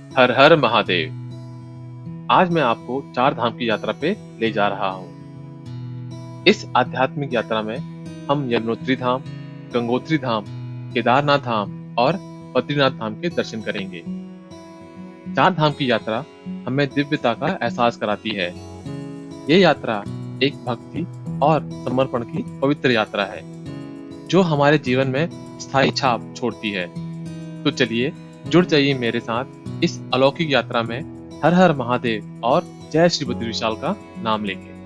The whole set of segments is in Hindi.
हर हर महादेव। आज मैं आपको चार धाम की यात्रा पे ले जा रहा हूँ। इस आध्यात्मिक यात्रा में हम यमुनोत्री धाम, गंगोत्री धाम, केदारनाथ धाम और बद्रीनाथ धाम के दर्शन करेंगे। चार धाम की यात्रा हमें दिव्यता का एहसास कराती है। ये यात्रा एक भक्ति और समर्पण की पवित्र यात्रा है, जो हमारे जीवन में स्थायी छाप छोड़ती है। तो चलिए जुड़ जाइए मेरे साथ इस अलौकिक यात्रा में, हर हर महादेव और जय श्री बद्री विशाल का नाम लेके।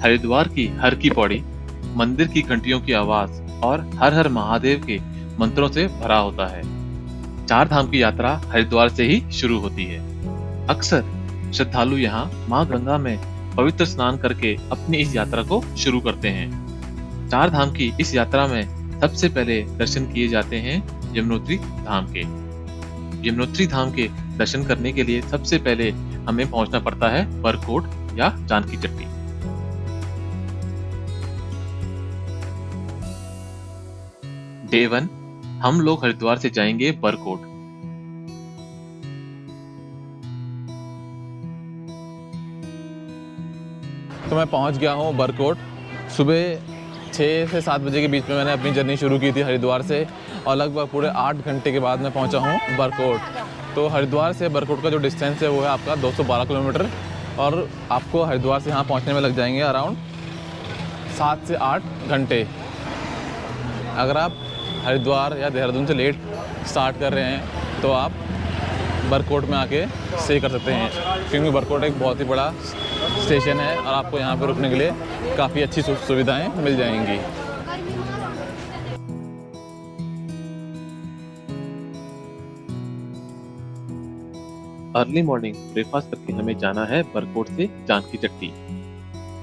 हरिद्वार की हर की पौड़ी मंदिर की घंटियों की आवाज और हर हर महादेव के मंत्रों से भरा होता है। चार धाम की यात्रा हरिद्वार से ही शुरू होती है। अक्सर श्रद्धालु यहाँ माँ गंगा में पवित्र स्नान करके अपनी इस यात्रा को शुरू करते हैं। चार धाम की इस यात्रा में सबसे पहले दर्शन किए जाते हैं यमुनोत्री धाम के। यमुनोत्री धाम के दर्शन करने के लिए सबसे पहले हमें पहुंचना पड़ता है बरकोट या जानकी चट्टी। डे 1 हम लोग हरिद्वार से जाएंगे बरकोट। तो मैं पहुंच गया हूं बरकोट। सुबह 6 से 7 बजे के बीच में मैंने अपनी जर्नी शुरू की थी हरिद्वार से, और लगभग पूरे 8 घंटे के बाद मैं पहुंचा हूं बरकोट। तो हरिद्वार से बरकोट का जो डिस्टेंस है वो है आपका 212 किलोमीटर, और आपको हरिद्वार से यहाँ पहुंचने में लग जाएंगे अराउंड 7 से 8 घंटे। अगर आप हरिद्वार या देहरादून से लेट स्टार्ट कर रहे हैं तो आप बरकोट में आके स्टे कर सकते हैं, क्योंकि बरकोट एक बहुत ही बड़ा स्टेशन है और आपको यहाँ पर रुकने के लिए काफ़ी अच्छी सुविधाएं मिल जाएंगी। अर्ली मॉर्निंग ब्रेकफास्ट करके हमें जाना है बरकोट से जानकी चट्टी।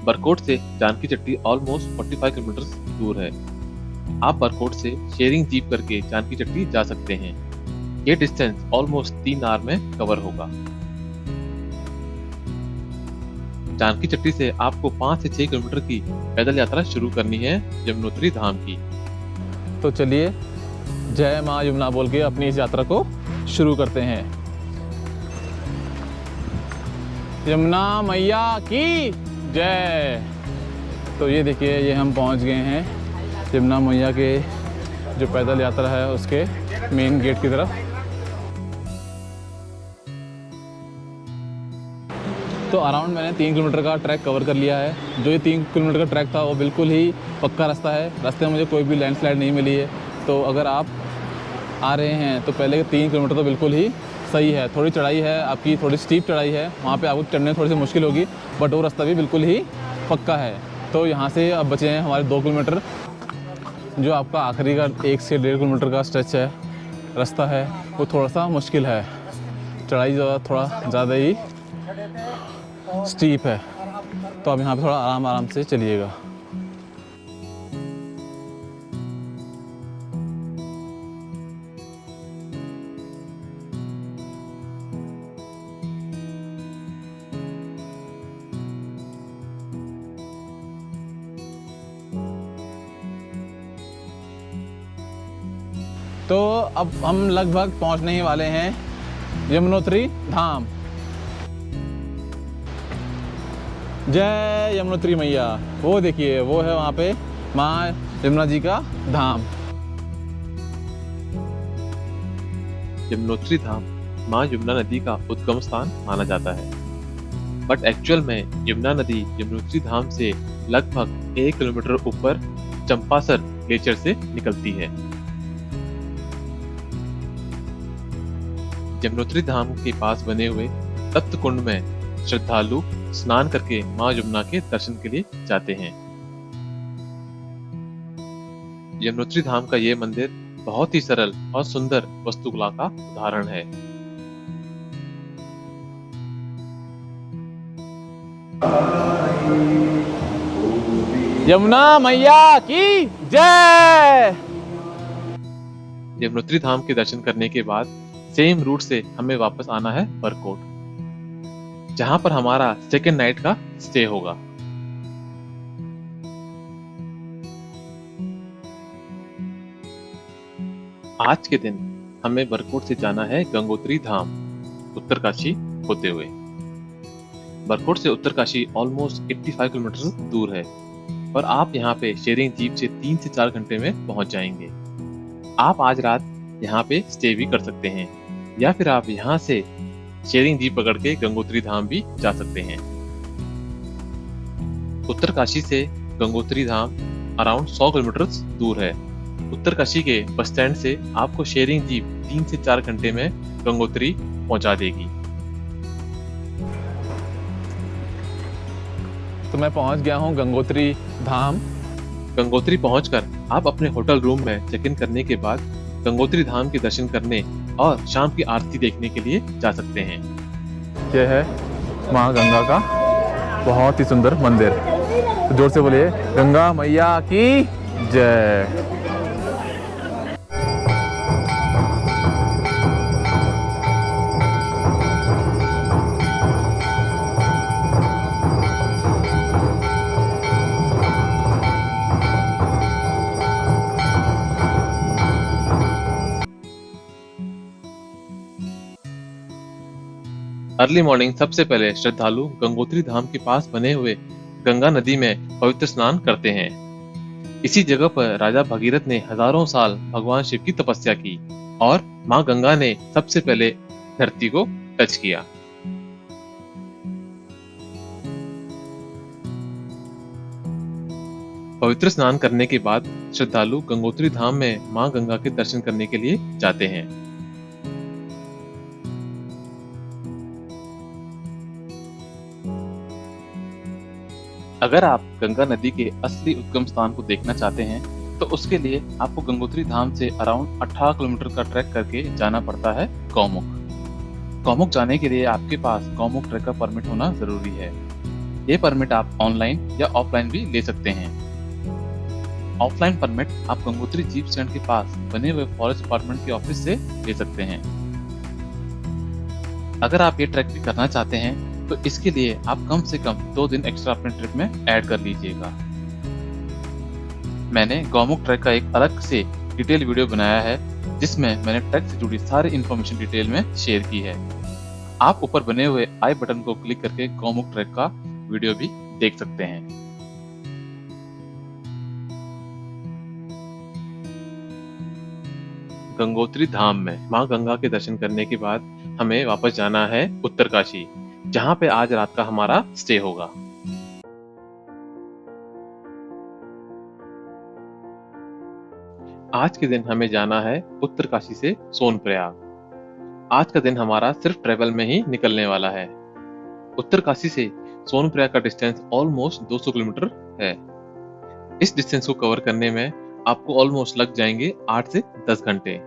बरकोट से जानकी चट्टी ऑलमोस्ट 45 किलोमीटर दूर है। आप बरकोट से शेयरिंग जीप करके जानकी चट्टी जा सकते हैं। ये डिस्टेंस ऑलमोस्ट 3 आवर में कवर होगा। जानकी चट्टी से आपको 5 से 6 किलोमीटर की पैदल यात्रा शुरू करनी है यमुनोत्री धाम की। तो चलिए जय माँ यमुना बोल के अपनी इस यात्रा को शुरू करते हैं। यमुना मैया की जय। तो ये देखिए, ये हम पहुंच गए हैं यमुना मैया के जो पैदल यात्रा है उसके मेन गेट की तरफ। तो अराउंड मैंने 3 किलोमीटर का ट्रैक कवर कर लिया है। जो ये 3 किलोमीटर का ट्रैक था वो बिल्कुल ही पक्का रास्ता है। रास्ते में मुझे कोई भी लैंडस्लाइड नहीं मिली है। तो अगर आप आ रहे हैं तो पहले के 3 किलोमीटर तो बिल्कुल ही सही है। थोड़ी चढ़ाई है आपकी, थोड़ी स्टीप चढ़ाई है, वहाँ पे आपको चढ़ने में थोड़ी सी मुश्किल होगी, बट वो रास्ता भी बिल्कुल ही पक्का है। तो यहाँ से अब बचे हैं हमारे 2 किलोमीटर, जो आपका आखिरी का 1 से 1.5 किलोमीटर का स्ट्रेच है, रास्ता है, वो थोड़ा सा मुश्किल है। चढ़ाई थोड़ा ज़्यादा ही स्टीप है, तो अब यहाँ पे थोड़ा आराम आराम से चलिएगा। तो अब हम लगभग पहुंचने ही वाले हैं यमुनोत्री धाम। जय यमुनोत्री मैया। वो देखिए, वो है वहाँ पे माँ यमुना जी का धाम। यमुनोत्री धाम माँ यमुना नदी का उद्गम स्थान माना जाता है, बट एक्चुअल में यमुना नदी यमुनोत्री धाम से लगभग 1 किलोमीटर ऊपर चंपासर ग्लेशियर से निकलती है। यमुनोत्री धाम के पास बने हुए तप्त कुंड में श्रद्धालु स्नान करके माँ यमुना के दर्शन के लिए जाते हैं। यमुनोत्री धाम का ये मंदिर बहुत ही सरल और सुंदर वास्तुकला का उदाहरण है। यमुना मैया की जय। यमुनोत्री धाम के दर्शन करने के बाद सेम रूट से हमें वापस आना है बरकोट, जहां पर हमारा सेकेंड नाइट का स्टे होगा। आज के दिन हमें बरकोट से जाना है गंगोत्री धाम, उत्तरकाशी होते हुए। बरकोट से उत्तरकाशी ऑलमोस्ट 85 किलोमीटर दूर है और आप यहाँ पे शेयरिंग जीप से 3 से 4 घंटे में पहुंच जाएंगे। आप आज रात यहाँ पे स्टे भी कर सकते हैं या फिर आप यहाँ से शेयरिंग जीप पकड़ के गंगोत्री धाम भी जा सकते हैं। उत्तरकाशी से गंगोत्री धाम अराउंड 100 किलोमीटर दूर है। उत्तरकाशी के बस स्टैंड से आपको शेयरिंग जीप 3 से 4 घंटे में गंगोत्री पहुंचा देगी। तो मैं पहुंच गया हूं गंगोत्री धाम। गंगोत्री पहुंचकर आप अपने होटल रूम में चेक इन करने के बाद गंगोत्री धाम के दर्शन करने और शाम की आरती देखने के लिए जा सकते हैं। यह है माँ गंगा का बहुत ही सुंदर मंदिर। तो जोर से बोलिए, गंगा मैया की जय। अर्ली मॉर्निंग सबसे पहले श्रद्धालु गंगोत्री धाम के पास बने हुए गंगा नदी में पवित्र स्नान करते हैं। इसी जगह पर राजा भगीरथ ने हजारों साल भगवान शिव की तपस्या की और मां गंगा ने सबसे पहले धरती को टच किया। पवित्र स्नान करने के बाद श्रद्धालु गंगोत्री धाम में मां गंगा के दर्शन करने के लिए जाते हैं। अगर आप गंगा नदी के असली उद्गम स्थान को देखना चाहते हैं तो उसके लिए आपको गंगोत्री धाम से अराउंड 18 किलोमीटर का ट्रैक करके जाना पड़ता है गौमुख। गौमुख जाने के लिए आपके पास गौमुख ट्रैक का परमिट होना जरूरी है। ये परमिट आप ऑनलाइन या ऑफलाइन भी ले सकते हैं। ऑफलाइन परमिट आप गंगोत्री जीप स्टैंड के पास बने हुए फॉरेस्ट डिपार्टमेंट के ऑफिस से ले सकते हैं। अगर आप ये ट्रैक भी करना चाहते हैं तो इसके लिए आप कम से कम 2 दिन एक्स्ट्रा अपने ट्रिप में ऐड कर लीजिएगा। मैंने गौमुख ट्रैक का एक अलग से डिटेल वीडियो बनाया है जिसमें मैंने ट्रैक से जुड़ी सारी इन्फॉर्मेशन डिटेल में शेयर की है। आप ऊपर बने हुए आई बटन को क्लिक करके गौमुख ट्रैक का वीडियो भी देख सकते हैं। गंगोत्री धाम में मां गंगा के दर्शन करने के बाद हमें वापस जाना है उत्तरकाशी, जहां पे आज रात का हमारा स्टे होगा। आज के दिन हमें जाना है उत्तरकाशी से सोनप्रयाग। आज का दिन हमारा सिर्फ ट्रेवल में ही निकलने वाला है। उत्तरकाशी से सोनप्रयाग का डिस्टेंस ऑलमोस्ट 200 किलोमीटर है। इस डिस्टेंस को कवर करने में आपको ऑलमोस्ट लग जाएंगे 8 से 10 घंटे।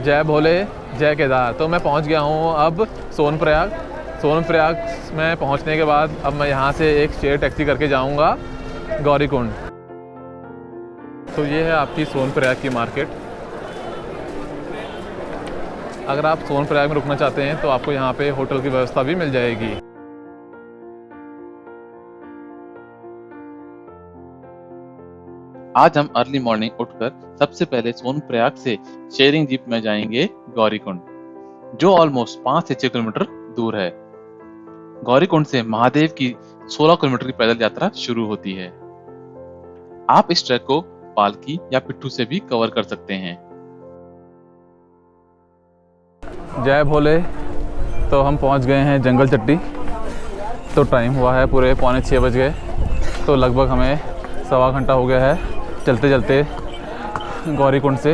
जय भोले जय केदार। तो मैं पहुंच गया हूं अब सोनप्रयाग। सोनप्रयाग में पहुंचने के बाद अब मैं यहां से एक शेयर टैक्सी करके जाऊंगा गौरीकुंड। तो ये है आपकी सोनप्रयाग की मार्केट। अगर आप सोनप्रयाग में रुकना चाहते हैं तो आपको यहाँ पे होटल की व्यवस्था भी मिल जाएगी। आज हम अर्ली मॉर्निंग उठकर सबसे पहले सोनप्रयाग से शेयरिंग जीप में जाएंगे गौरीकुंड, जो ऑलमोस्ट 5 से 6 किलोमीटर दूर है। गौरीकुंड से महादेव की 16 किलोमीटर की पैदल यात्रा शुरू होती है। आप इस ट्रैक को पालकी या पिट्ठू से भी कवर कर सकते हैं। जय भोले। तो हम पहुंच गए हैं जंगल चट्टी। तो टाइम हुआ है पूरे 5:45 बज गए। तो लगभग हमें 1.25 घंटा हो गया है चलते चलते गौरीकुंड से।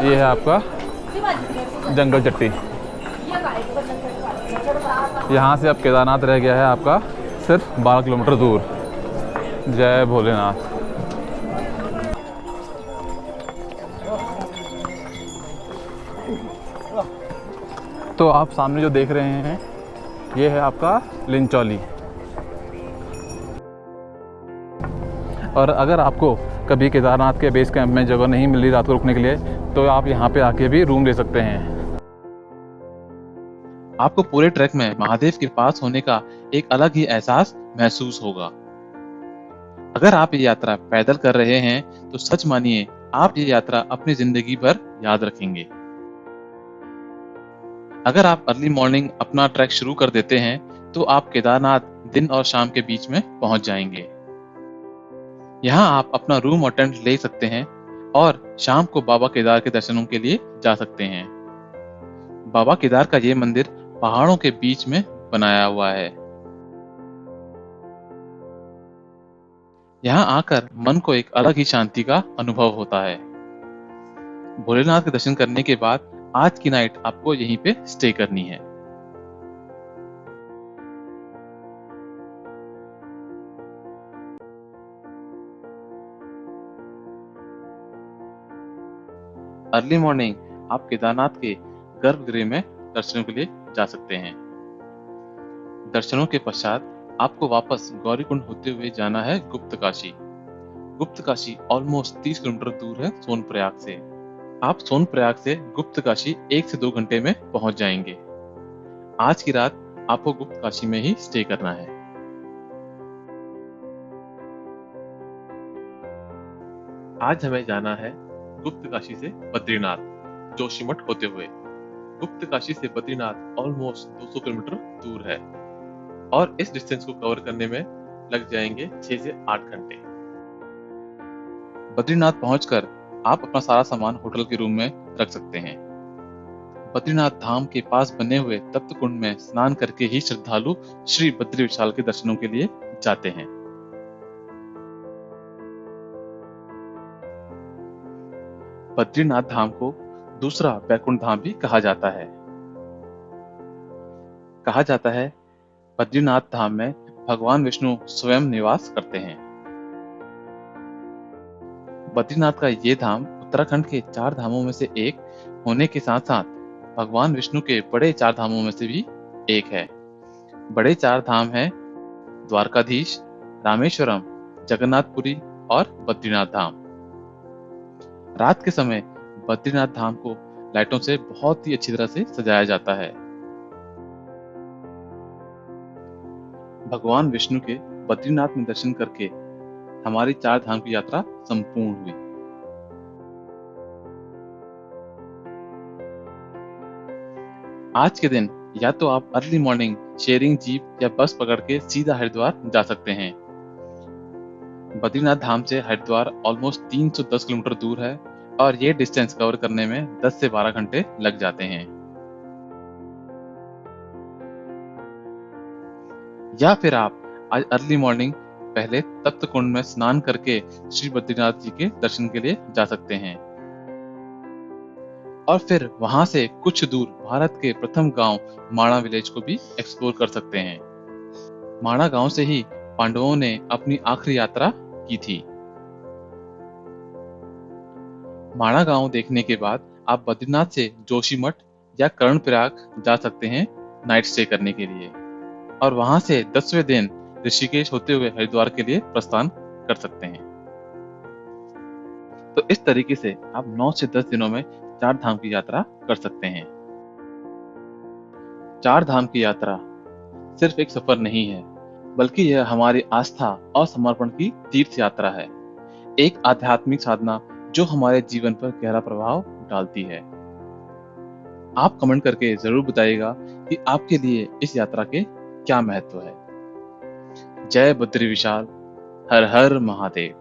ये है आपका जंगल चट्टी। यहाँ से अब केदारनाथ रह गया है आपका सिर्फ 12 किलोमीटर दूर। जय भोलेनाथ। तो आप सामने जो देख रहे हैं ये है आपका लिंचौली। और अगर आपको कभी केदारनाथ के बेस कैंप में जगह नहीं मिल रही रात को रुकने के लिए तो आप यहाँ पे आके भी रूम ले सकते हैं। आपको पूरे ट्रैक में महादेव के पास होने का एक अलग ही एहसास महसूस होगा। अगर आप ये यात्रा पैदल कर रहे हैं तो सच मानिए आप ये यात्रा अपनी जिंदगी भर याद रखेंगे। अगर आप अर्ली मॉर्निंग अपना ट्रैक शुरू कर देते हैं तो आप केदारनाथ दिन और शाम के बीच में पहुंच जाएंगे। यहाँ आप अपना रूम और टेंट ले सकते हैं और शाम को बाबा केदार के दर्शनों के लिए जा सकते हैं। बाबा केदार का ये मंदिर पहाड़ों के बीच में बनाया हुआ है। यहाँ आकर मन को एक अलग ही शांति का अनुभव होता है। भोलेनाथ के दर्शन करने के बाद आज की नाइट आपको यहीं पे स्टे करनी है। अर्ली मॉर्निंग आप केदारनाथ के गर्भगृह में दर्शनों के लिए जा सकते हैं। दर्शनों के पश्चात आपको वापस गौरीकुंड होते हुए जाना है गुप्त काशी। गुप्त काशी ऑलमोस्ट 30 किलोमीटर दूर है सोनप्रयाग से। आप सोनप्रयाग से गुप्त काशी 1 से 2 घंटे में पहुंच जाएंगे। आज की रात आपको गुप्त काशी में ही स्टे करना है। आज हमें जाना है गुप्त काशी से बद्रीनाथ जोशीमठ होते हुए। गुप्त काशी से बद्रीनाथ ऑलमोस्ट 200 किलोमीटर दूर है और इस डिस्टेंस को कवर करने में लग जाएंगे 6 से 8 घंटे। बद्रीनाथ पहुंचकर आप अपना सारा सामान होटल के रूम में रख सकते हैं। बद्रीनाथ धाम के पास बने हुए तप्त कुंड में स्नान करके ही श्रद्धालु श्री बद्री विशाल के दर्शनों के लिए जाते हैं। बद्रीनाथ धाम को दूसरा बैकुंठ धाम भी कहा जाता है। कहा जाता है बद्रीनाथ धाम में भगवान विष्णु स्वयं निवास करते हैं। बद्रीनाथ का ये धाम उत्तराखंड के 4 धामों में से एक होने के साथ साथ भगवान विष्णु के बड़े 4 धामों में से भी एक है। बड़े 4 धाम हैं द्वारकाधीश, रामेश्वरम, जगन्नाथपुरी और बद्रीनाथ धाम। रात के समय बद्रीनाथ धाम को लाइटों से बहुत ही अच्छी तरह से सजाया जाता है। भगवान विष्णु के बद्रीनाथ में दर्शन करके हमारी 4 धाम की यात्रा संपूर्ण हुई। आज के दिन या तो आप अर्ली मॉर्निंग शेयरिंग जीप या बस पकड़ के सीधा हरिद्वार जा सकते हैं। बद्रीनाथ धाम से हरिद्वार ऑलमोस्ट 310 किलोमीटर दूर है और ये डिस्टेंस कवर करने में 10 से 12 घंटे लग जाते हैं। या फिर आप आज अर्ली मॉर्निंग पहले तप्त कुंड में स्नान करके श्री बद्रीनाथ जी के दर्शन के लिए जा सकते हैं और फिर वहां से कुछ दूर भारत के प्रथम गांव माणा विलेज को भी एक्सप्लोर कर सकते हैं। माणा गांव से ही पांडवों ने अपनी आखिरी यात्रा की थी। माणा गांव देखने के बाद आप बद्रीनाथ से जोशीमठ या कर्णप्रयाग जा सकते हैं नाइट स्टे करने के लिए और वहां से 10वें दिन ऋषिकेश होते हुए हरिद्वार के लिए प्रस्थान कर सकते हैं। तो इस तरीके से आप 9 से 10 दिनों में 4 धाम की यात्रा कर सकते हैं। 4 धाम की यात्रा सिर्फ एक सफर नहीं है, बल्कि यह हमारी आस्था और समर्पण की तीर्थ यात्रा है। एक आध्यात्मिक साधना जो हमारे जीवन पर गहरा प्रभाव डालती है। आप कमेंट करके जरूर बताइएगा कि आपके लिए इस यात्रा के क्या महत्व है। जय बद्री विशाल, हर हर महादेव।